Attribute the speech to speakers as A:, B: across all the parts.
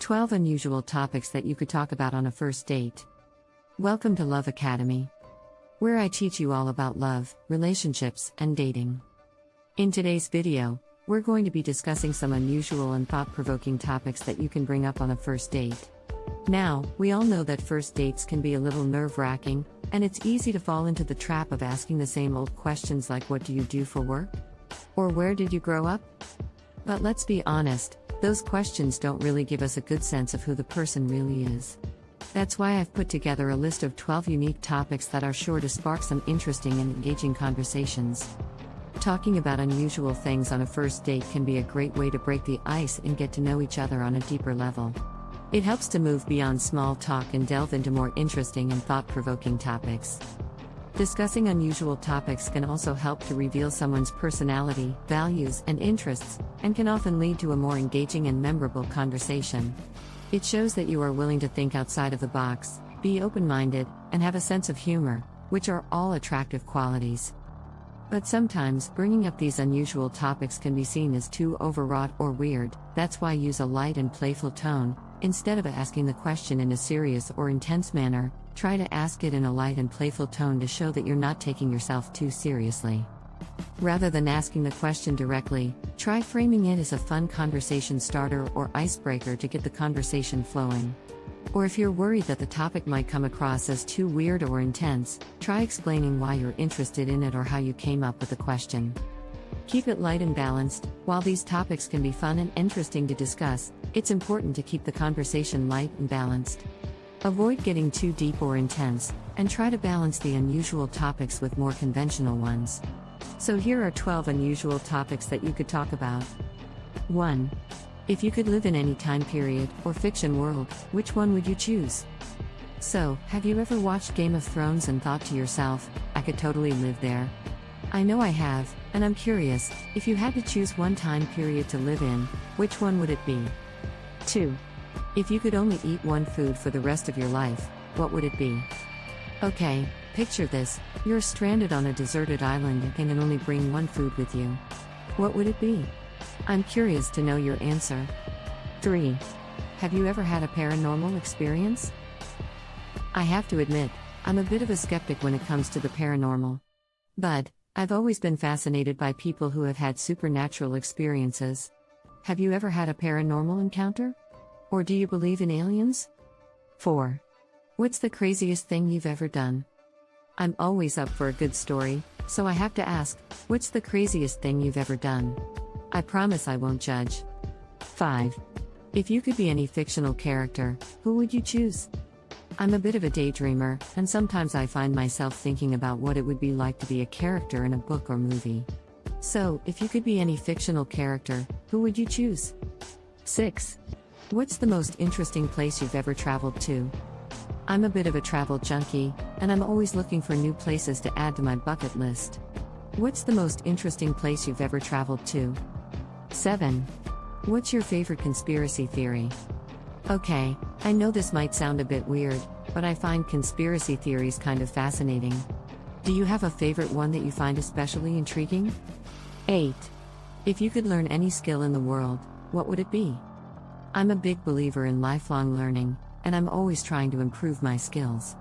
A: 12 unusual topics that you could talk about on a first date. Welcome to Love Academy, where I teach you all about love, relationships, and dating. In today's video, we're going to be discussing some unusual and thought-provoking topics that you can bring up on a first date. Now, we all know that first dates can be a little nerve-wracking, and it's easy to fall into the trap of asking the same old questions like what do you do for work? Or where did you grow up? But let's be honest, those questions don't really give us a good sense of who the person really is. That's why I've put together a list of 12 unique topics that are sure to spark some interesting and engaging conversations. Talking about unusual things on a first date can be a great way to break the ice and get to know each other on a deeper level. It helps to move beyond small talk and delve into more interesting and thought-provoking topics. Discussing unusual topics can also help to reveal someone's personality, values, and interests, and can often lead to a more engaging and memorable conversation. It shows that you are willing to think outside of the box, be open-minded, and have a sense of humor, which are all attractive qualities. But sometimes, bringing up these unusual topics can be seen as too overwrought or weird. That's why use a light and playful tone. Instead of asking the question in a serious or intense manner, try to ask it in a light and playful tone to show that you're not taking yourself too seriously. Rather than asking the question directly, try framing it as a fun conversation starter or icebreaker to get the conversation flowing. Or if you're worried that the topic might come across as too weird or intense, try explaining why you're interested in it or how you came up with the question. Keep it light and balanced. While these topics can be fun and interesting to discuss, it's important to keep the conversation light and balanced. Avoid getting too deep or intense, and try to balance the unusual topics with more conventional ones. So here are 12 unusual topics that you could talk about. 1. If you could live in any time period or fiction world, which one would you choose? So, have you ever watched Game of Thrones and thought to yourself, I could totally live there? I know I have, and I'm curious, if you had to choose one time period to live in, which one would it be? 2. If you could only eat one food for the rest of your life, what would it be? Okay, picture this, you're stranded on a deserted island and can only bring one food with you. What would it be? I'm curious to know your answer. 3. Have you ever had a paranormal experience? I have to admit, I'm a bit of a skeptic when it comes to the paranormal. But I've always been fascinated by people who have had supernatural experiences. Have you ever had a paranormal encounter? Or do you believe in aliens? 4. What's the craziest thing you've ever done? I'm always up for a good story, so I have to ask, what's the craziest thing you've ever done? I promise I won't judge. 5. If you could be any fictional character, who would you choose? I'm a bit of a daydreamer, and sometimes I find myself thinking about what it would be like to be a character in a book or movie. So, if you could be any fictional character, who would you choose? 6. What's the most interesting place you've ever traveled to? I'm a bit of a travel junkie, and I'm always looking for new places to add to my bucket list. What's the most interesting place you've ever traveled to? 7. What's your favorite conspiracy theory? Okay, I know this might sound a bit weird, but I find conspiracy theories kind of fascinating. Do you have a favorite one that you find especially intriguing? 8. If you could learn any skill in the world, what would it be? I'm a big believer in lifelong learning, and I'm always trying to improve my skills.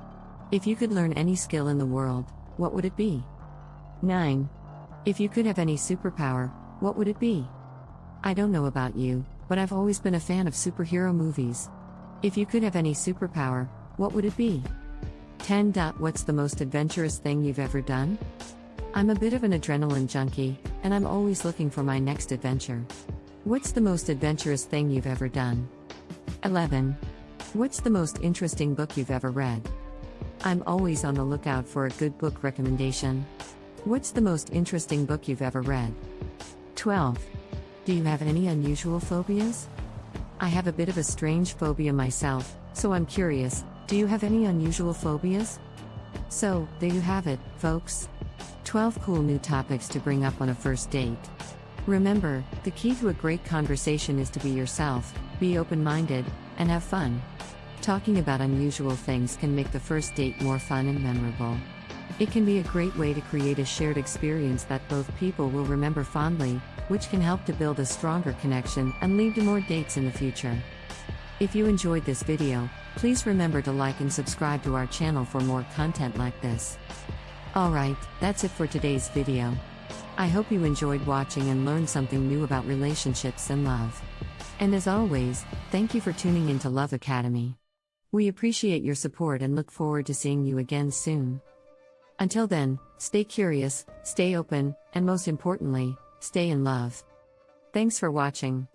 A: If you could learn any skill in the world, what would it be? 9. If you could have any superpower, what would it be? I don't know about you, but I've always been a fan of superhero movies. If you could have any superpower, what would it be? 10. What's the most adventurous thing you've ever done? I'm a bit of an adrenaline junkie, and I'm always looking for my next adventure. What's the most adventurous thing you've ever done? 11. What's the most interesting book you've ever read? I'm always on the lookout for a good book recommendation. What's the most interesting book you've ever read? 12. Do you have any unusual phobias? I have a bit of a strange phobia myself, so I'm curious, do you have any unusual phobias? So, there you have it, folks. 12 cool new topics to bring up on a first date. Remember, the key to a great conversation is to be yourself, be open-minded, and have fun. Talking about unusual things can make the first date more fun and memorable. It can be a great way to create a shared experience that both people will remember fondly, which can help to build a stronger connection and lead to more dates in the future. If you enjoyed this video, please remember to like and subscribe to our channel for more content like this. Alright, that's it for today's video. I hope you enjoyed watching and learned something new about relationships and love. And as always, thank you for tuning into Love Academy. We appreciate your support and look forward to seeing you again soon. Until then, stay curious, stay open, and most importantly, stay in love. Thanks for watching.